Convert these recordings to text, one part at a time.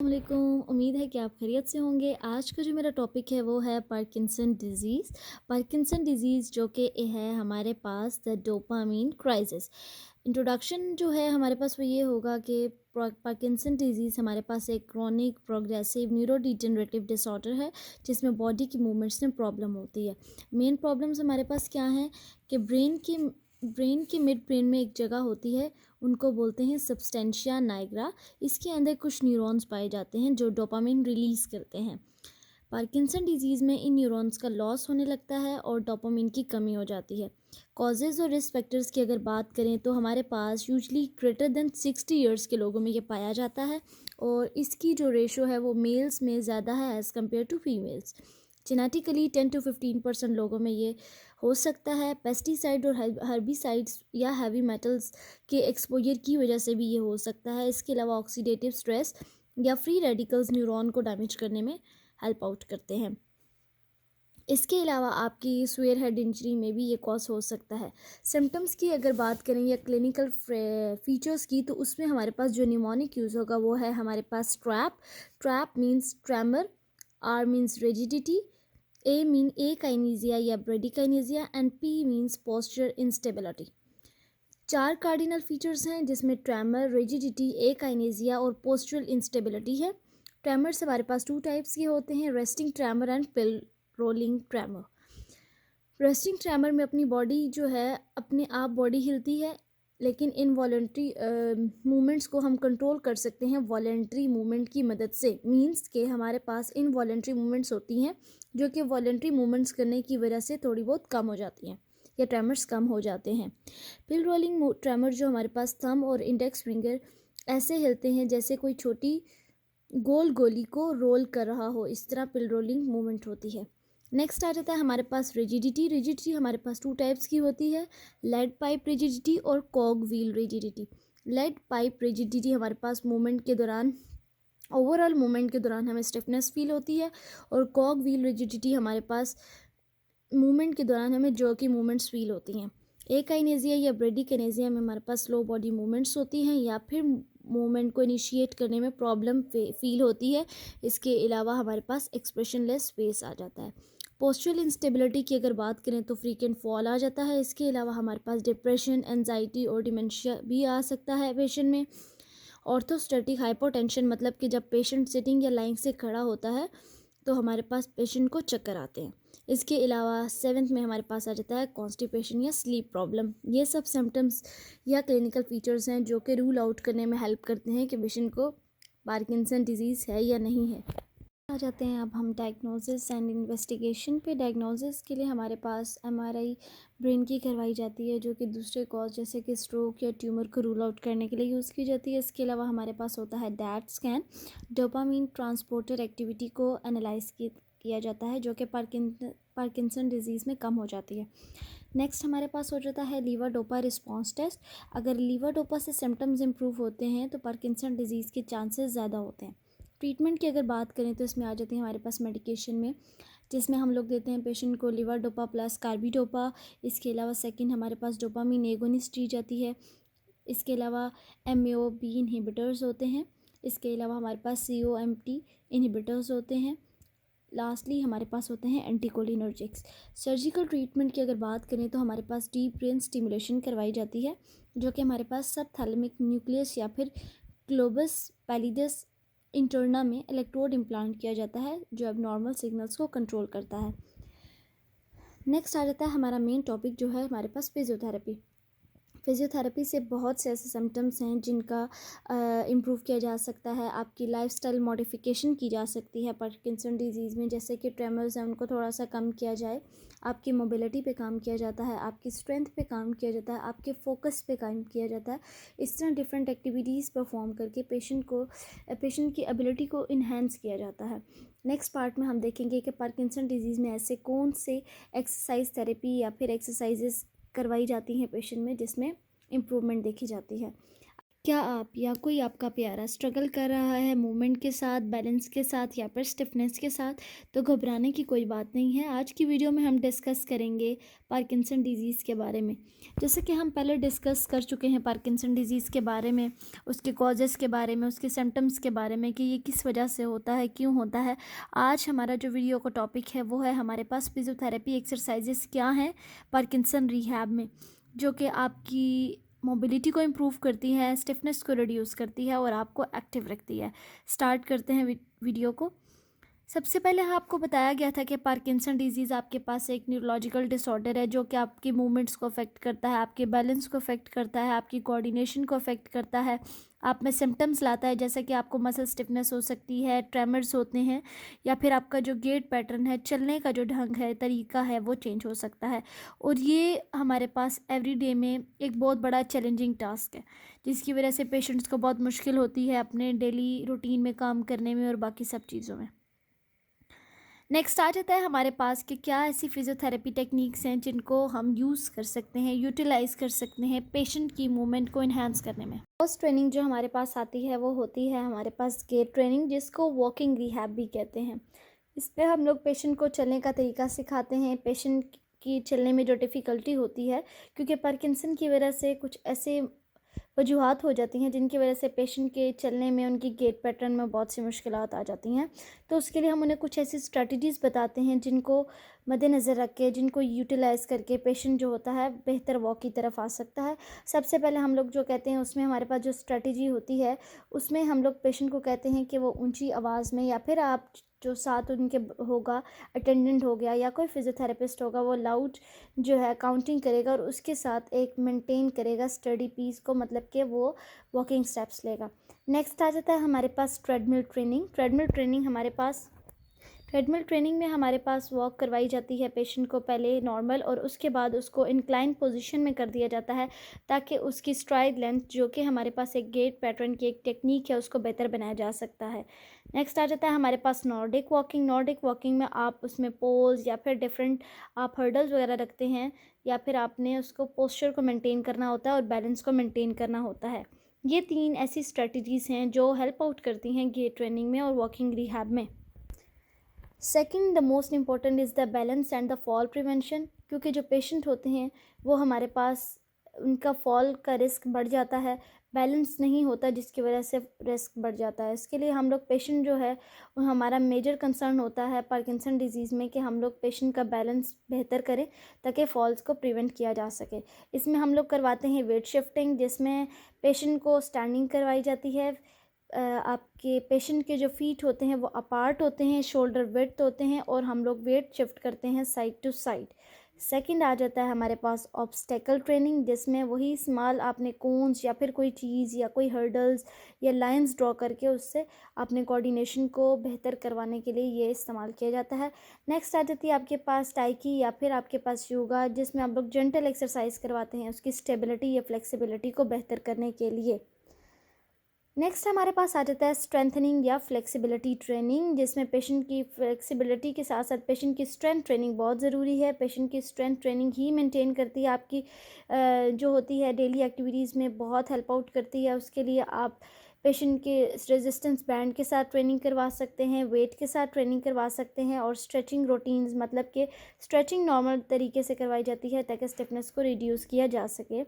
वालेकुम। उम्मीद है कि आप खैरियत से होंगे। आज का जो मेरा टॉपिक है वो है पार्किंसन डिज़ीज़। पार्किंसन डिज़ीज़ जो कि है हमारे पास द डोपामाइन क्राइसिस। इंट्रोडक्शन जो है हमारे पास वो ये होगा कि पार्किंसन डिज़ीज़ हमारे पास एक क्रॉनिक प्रोग्रेसिव न्यूरोडिजेनरेटिव डिसऑर्डर है जिसमें बॉडी की मूवमेंट्स में प्रॉब्लम होती है। मेन प्रॉब्लम्स हमारे पास क्या हैं कि ब्रेन की मिड ब्रेन में एक जगह होती है, उनको बोलते हैं सब्सटेंशिया नाइग्रा। इसके अंदर कुछ न्यूरॉन्स पाए जाते हैं जो डोपामिन रिलीज़ करते हैं। पार्किंसन डिजीज़ में इन न्यूरॉन्स का लॉस होने लगता है और डोपामिन की कमी हो जाती है। कॉजेज़ और रिस्क फैक्टर्स की अगर बात करें तो हमारे पास यूजली ग्रेटर देन 60 ईयर्स के लोगों में ये पाया जाता है और इसकी जो रेशो है वो मेल्स में ज़्यादा है as compared to females. Genetically 10 to 15% लोगों में ये हो सकता है। पेस्टिसाइड और हर्बिसाइड्स या हैवी मेटल्स के एक्सपोजर की वजह से भी ये हो सकता है। इसके अलावा ऑक्सीडेटिव स्ट्रेस या फ्री रेडिकल्स न्यूरॉन को डैमेज करने में हेल्प आउट करते हैं। इसके अलावा आपकी स्वेयर हेड इंजरी में भी ये कॉज हो सकता है। सिम्टम्स की अगर बात करें या क्लिनिकल फीचर्स की तो उसमें हमारे पास जो निमोनिक यूज़ होगा वो है हमारे पास TRAP means tremor, R means rigidity, A mean akinesia या bradykinesia and P means posture instability. 4 cardinal features हैं जिसमें ट्रेमर, रिजिडिटी, ए काइनेसिया और पोस्चरल इंस्टेबिलिटी है। ट्रेमर्स हमारे पास 2 टाइप्स के होते हैं, resting tremor and pill rolling tremor. Resting tremor में अपनी बॉडी जो है अपने आप बॉडी हिलती है, लेकिन इनवॉलेंट्री मूवमेंट्स को हम कंट्रोल कर सकते हैं वॉलेंट्री मूवमेंट की मदद से। मींस के हमारे पास इनवॉलेंट्री मूवमेंट्स होती हैं जो कि वॉलेंट्री मूवमेंट्स करने की वजह से थोड़ी बहुत कम हो जाती हैं या ट्रेमर्स कम हो जाते हैं। पिल रोलिंग ट्रेमर जो हमारे पास थंब और इंडेक्स फिंगर ऐसे हिलते हैं जैसे कोई छोटी गोल गोली को रोल कर रहा हो, इस तरह पिल रोलिंग मूवमेंट होती है। नेक्स्ट आ जाता है हमारे पास रिजिडिटी हमारे पास 2 टाइप्स की होती है, लेड पाइप रिजिडिटी और cog wheel rigidity. Lead pipe rigidity हमारे पास मूवमेंट के दौरान ओवरऑल मूवमेंट के दौरान हमें स्टिफनेस फील होती है और कॉग व्हील रिजिडिटी हमारे पास मूवमेंट के दौरान हमें जर्की मूवमेंट्स फील होती हैं। एकाइनेसिया या ब्रेडिकाइनेसिया में हमारे पास स्लो बॉडी मूवमेंट्स होती हैं या फिर मूवमेंट को इनिशिएट करने में प्रॉब्लम फील होती है। इसके अलावा हमारे पास एक्सप्रेशनलेस फेस आ जाता है। पोस्चरल इंस्टेबिलिटी की अगर बात करें तो फ्रीक्वेंट फॉल आ जाता है। इसके अलावा हमारे पास डिप्रेशन, एंजाइटी और डिमेंशिया भी आ सकता है पेशेंट में। ऑर्थोस्टैटिक हाइपोटेंशन मतलब कि जब पेशेंट सिटिंग या लाइंग से खड़ा होता है तो हमारे पास पेशेंट को चक्कर आते हैं। इसके अलावा 7th में हमारे पास आ जाता है कॉन्स्टिपेशन या स्लीप प्रॉब्लम। ये सब सिम्टम्स या क्लिनिकल फीचर्स हैं जो कि रूल आउट करने में हेल्प करते हैं कि पेशेंट को पार्किंसन डिजीज़ है या नहीं है। आ जाते हैं अब हम डायग्नोसिस एंड इन्वेस्टिगेशन पे। डायग्नोसिस के लिए हमारे पास एमआरआई ब्रेन की करवाई जाती है जो कि दूसरे कॉज जैसे कि स्ट्रोक या ट्यूमर को रूल आउट करने के लिए यूज़ की जाती है। इसके अलावा हमारे पास होता है that scan. Dopamine transporter activity को एनालाइज किया जाता है जो कि पार्किंसन डिजीज़ में कम हो जाती है। नेक्स्ट हमारे पास हो जाता है लीवर डोपा रिस्पॉन्स टेस्ट। अगर लीवर डोपा से सिम्टम्स इम्प्रूव होते हैं तो पार्किंसन डिजीज़ के चांसेस ज़्यादा होते हैं। ट्रीटमेंट की अगर बात करें तो इसमें आ जाती है हमारे पास मेडिकेशन में, जिसमें हम लोग देते हैं पेशेंट को लीवर डोपा प्लस कार्बिडोपा। इसके अलावा सेकंड हमारे पास डोपामीन एगोनिस्ट दी जाती है। इसके अलावा MAO-B इनहिबिटर्स होते हैं। इसके अलावा हमारे पास COMT इनहिबिटर्स होते हैं। लास्टली हमारे पास होते हैं एंटीकोलिनर्जिक्स। सर्जिकल ट्रीटमेंट की अगर बात करें तो हमारे पास डीप ब्रेन स्टिमुलेशन करवाई जाती है जो कि हमारे पास सबथैलेमिक न्यूक्लियस या फिर ग्लोबस पैलिडस इंटरना में इलेक्ट्रोड इम्प्लांट किया जाता है जो अब नॉर्मल सिग्नल्स को कंट्रोल करता है। नेक्स्ट आ जाता है हमारा मेन टॉपिक जो है हमारे पास फिजियोथेरेपी। फिजियोथेरेपी से बहुत से ऐसे सिम्टम्स हैं जिनका इम्प्रूव किया जा सकता है। आपकी लाइफस्टाइल मॉडिफिकेशन की जा सकती है पार्किंसन डिजीज़ में, जैसे कि ट्रेमर्स हैं उनको थोड़ा सा कम किया जाए। आपकी मोबिलिटी पे काम किया जाता है, आपकी स्ट्रेंथ पे काम किया जाता है, आपके फोकस पे काम किया जाता है। इस तरह डिफरेंट एक्टिविटीज़ परफॉर्म करके पेशेंट की एबिलिटी को इन्हेंस किया जाता है। नेक्स्ट पार्ट में हम देखेंगे कि पार्किंसन डिजीज़ में ऐसे कौन से एक्सरसाइज थेरेपी या फिर एक्सरसाइजेस करवाई जाती हैं पेशेंट में जिसमें इम्प्रूवमेंट देखी जाती है। क्या आप या कोई आपका प्यारा स्ट्रगल कर रहा है मूवमेंट के साथ, बैलेंस के साथ या फिर स्टिफनेस के साथ, तो घबराने की कोई बात नहीं है। आज की वीडियो में हम डिस्कस करेंगे पार्किंसन डिजीज़ के बारे में। जैसे कि हम पहले डिस्कस कर चुके हैं पार्किंसन डिजीज़ के बारे में, उसके कॉजेज़ के बारे में, उसके सिम्टम्स के बारे में कि ये किस वजह से होता है, क्यों होता है। आज हमारा जो वीडियो का टॉपिक है वो है हमारे पास फिजियोथेरेपी एक्सरसाइजेस क्या हैं पार्किंसन रिहैब में, जो कि आपकी मोबिलिटी को इम्प्रूव करती है, स्टिफनेस को रिड्यूस करती है और आपको एक्टिव रखती है। स्टार्ट करते हैं वीडियो को। सबसे पहले आपको बताया गया था कि पार्किंसन डिजीज़ आपके पास एक न्यूरोलॉजिकल डिसऑर्डर है जो कि आपके मूवमेंट्स को अफेक्ट करता है, आपके बैलेंस को अफेक्ट करता है, आपकी कोऑर्डिनेशन को अफेक्ट करता है, आप में सिम्टम्स लाता है जैसे कि आपको मसल स्टिफनेस हो सकती है, ट्रेमर्स होते हैं, या फिर आपका जो गेट पैटर्न है, चलने का जो ढंग है, तरीका है, वो चेंज हो सकता है। और ये हमारे पास एवरीडे में एक बहुत बड़ा चैलेंजिंग टास्क है, जिसकी वजह से पेशेंट्स को बहुत मुश्किल होती है अपने डेली रूटीन में काम करने में और बाकी सब चीज़ों में। नेक्स्ट आ जाता है हमारे पास कि क्या ऐसी फिजियोथेरेपी टेक्निक्स हैं जिनको हम यूज़ कर सकते हैं, यूटिलाइज़ कर सकते हैं पेशेंट की मूवमेंट को इन्हांस करने में। फर्स्ट ट्रेनिंग जो हमारे पास आती है वो होती है हमारे पास गेट ट्रेनिंग, जिसको वॉकिंग रिहैब भी कहते हैं। इस पे हम लोग पेशेंट को चलने का तरीका सिखाते हैं, पेशेंट की चलने में जो डिफ़िकल्टी होती है, क्योंकि पार्किंसन की वजह से कुछ ऐसे वजूहात हो जाती हैं जिनकी वजह से पेशेंट के चलने में, उनकी गेट पैटर्न में बहुत सी मुश्किलात आ जाती हैं। तो उसके लिए हम उन्हें कुछ ऐसी स्ट्रैटेजीज़ बताते हैं जिनको मद्देनज़र रख के, जिनको यूटिलाइज़ करके पेशेंट जो होता है बेहतर वॉक की तरफ आ सकता है। सबसे पहले हम लोग जो कहते हैं उसमें हमारे पास जो स्ट्रैटेजी होती है उसमें हम लोग पेशेंट को कहते हैं कि वो ऊंची आवाज़ में, या फिर आप जो साथ उनके होगा, अटेंडेंट हो गया या कोई फिजियोथेरेपिस्ट होगा, वो लाउड जो है काउंटिंग करेगा और उसके साथ एक मेंटेन करेगा स्टडी पीस को, मतलब कि वो वॉकिंग स्टेप्स लेगा। नेक्स्ट आ जाता है हमारे पास ट्रेडमिल ट्रेनिंग। ट्रेडमिल ट्रेनिंग में हमारे पास वॉक करवाई जाती है पेशेंट को, पहले नॉर्मल और उसके बाद उसको इंक्लाइन पोजीशन में कर दिया जाता है ताकि उसकी स्ट्राइड लेंथ, जो कि हमारे पास एक गेट पैटर्न की एक टेक्निक है, उसको बेहतर बनाया जा सकता है। नेक्स्ट आ जाता है हमारे पास नॉर्डिक वॉकिंग। नॉर्डिक वॉकिंग में आप उसमें पोज या फिर डिफरेंट आप हर्डल्स वगैरह रखते हैं, या फिर आपने उसको पोस्चर को मेंटेन करना होता है और बैलेंस को मेंटेन करना होता है। ये 3 ऐसी स्ट्रेटजीज़ हैं जो हेल्प आउट करती हैं गेट ट्रेनिंग में और वॉकिंग रिहैब में। Second the most important is the balance and the fall prevention, क्योंकि जो पेशेंट होते हैं वो हमारे पास, उनका फॉल का रिस्क बढ़ जाता है, बैलेंस नहीं होता जिसकी वजह से रिस्क बढ़ जाता है। इसके लिए हम लोग पेशेंट जो है वो हमारा मेजर कंसर्न होता है पार्किंसन डिजीज़ में कि हम लोग पेशेंट का बैलेंस बेहतर करें ताकि फॉल्स को प्रिवेंट किया जा सके। इसमें हम लोग करवाते हैं वेट शिफ्टिंग, जिसमें पेशेंट को स्टैंडिंग करवाई जाती है। आपके पेशेंट के जो फीट होते हैं वो अपार्ट होते हैं, शोल्डर विड्थ होते हैं, और हम लोग वेट शिफ्ट करते हैं साइड टू साइड। सेकंड आ जाता है हमारे पास ऑब्स्टेकल ट्रेनिंग, जिसमें वही स्मॉल आपने कोन्स या फिर कोई चीज़ या कोई हर्डल्स या लाइंस ड्रॉ करके उससे आपने कोऑर्डिनेशन को बेहतर करवाने के लिए ये इस्तेमाल किया जाता है। नेक्स्ट आ जाती है आपके पास टाइकी या फिर आपके पास योगा, जिसमें आप लोग जेंटल एक्सरसाइज करवाते हैं उसकी स्टेबिलिटी या फ्लेक्सिबिलिटी को बेहतर करने के लिए। नेक्स्ट हमारे पास आ जाता है स्ट्रेंथनिंग या फ्लेक्सिबिलिटी ट्रेनिंग, जिसमें पेशेंट की फ्लेक्सिबिलिटी के साथ साथ पेशेंट की स्ट्रेंथ ट्रेनिंग बहुत ज़रूरी है। पेशेंट की स्ट्रेंथ ट्रेनिंग ही मेंटेन करती है आपकी जो होती है डेली एक्टिविटीज़ में बहुत हेल्प आउट करती है। उसके लिए आप पेशेंट के रेजिस्टेंस बैंड के साथ ट्रेनिंग करवा सकते हैं, वेट के साथ ट्रेनिंग करवा सकते हैं, और स्ट्रेचिंग रूटीन्स, मतलब कि स्ट्रेचिंग नॉर्मल तरीके से करवाई जाती है ताकि स्टिफनेस को रिड्यूस किया जा सके।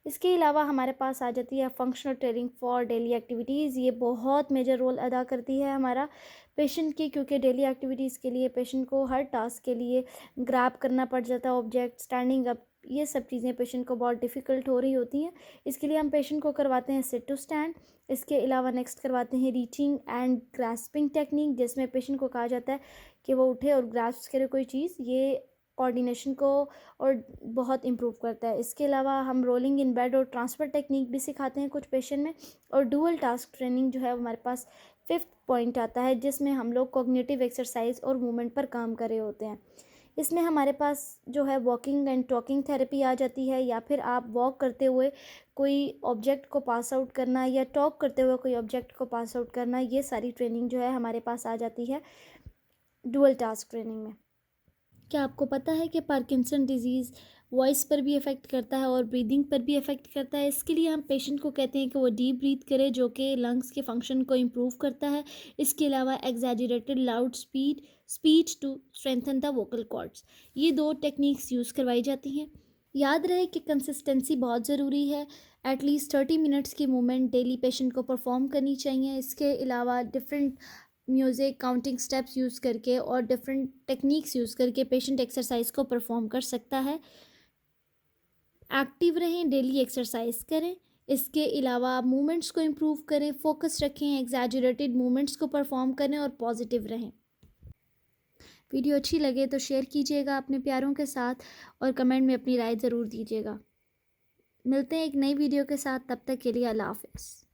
इसके अलावा हमारे पास आ जाती है functional training for daily activities. ये बहुत मेजर रोल अदा करती है हमारा पेशेंट की, क्योंकि डेली एक्टिविटीज़ के लिए पेशेंट को हर टास्क के लिए ग्रैब करना पड़ जाता है, ऑब्जेक्ट, स्टैंडिंग अप, ये सब चीज़ें पेशेंट को बहुत डिफ़िकल्ट हो रही होती हैं। इसके लिए हम पेशेंट को करवाते हैं सिट टू स्टैंड। इसके अलावा नेक्स्ट करवाते हैं रीचिंग एंड ग्रास्पिंग टेक्निक, जिसमें पेशेंट को कहा जाता है कि वो उठे और ग्रास्प करे कोई चीज़। ये कोऑर्डिनेशन को और बहुत इम्प्रूव करता है। इसके अलावा हम रोलिंग इन बेड और ट्रांसफ़र टेक्निक भी सिखाते हैं कुछ पेशेंट में। और डुअल टास्क ट्रेनिंग जो है हमारे पास 5th पॉइंट आता है, जिसमें हम लोग कॉग्निटिव एक्सरसाइज और मूवमेंट पर काम कर रहे होते हैं। इसमें हमारे पास जो है वॉकिंग एंड टॉकिंग थेरेपी आ जाती है, या फिर आप वॉक करते हुए कोई ऑब्जेक्ट को पास आउट करना या टॉक करते हुए कोई ऑब्जेक्ट को पास आउट करना, ये सारी ट्रेनिंग जो है हमारे पास आ जाती है डुअल टास्क ट्रेनिंग में। क्या आपको पता है कि पार्किंसन डिजीज़ वॉइस पर भी इफ़ेक्ट करता है और ब्रीदिंग पर भी इफ़ेक्ट करता है? इसके लिए हम पेशेंट को कहते हैं कि वो डीप ब्रीथ करे, जो कि लंग्स के फंक्शन को इम्प्रूव करता है। इसके अलावा exaggerated loud speech to strengthen the vocal cords, ये 2 टेक्निक्स यूज़ करवाई जाती हैं। याद रहे कि कंसिस्टेंसी बहुत ज़रूरी है। एटलीस्ट 30 मिनट्स की मूवमेंट डेली पेशेंट को परफॉर्म करनी चाहिए। इसके अलावा different music, counting steps use करके और डिफरेंट टेक्निक्स यूज़ करके पेशेंट एक्सरसाइज को परफॉर्म कर सकता है। एक्टिव रहें, डेली एक्सरसाइज करें। इसके अलावा मूवमेंट्स को इम्प्रूव करें, फोकस रखें, एग्जैजरेटेड मूवमेंट्स को परफॉर्म करें और पॉजिटिव रहें। वीडियो अच्छी लगे तो शेयर कीजिएगा अपने प्यारों के साथ और कमेंट में अपनी राय ज़रूर दीजिएगा। मिलते हैं एक नई वीडियो के साथ, तब तक के लिए अल्लाह हाफ़िज़।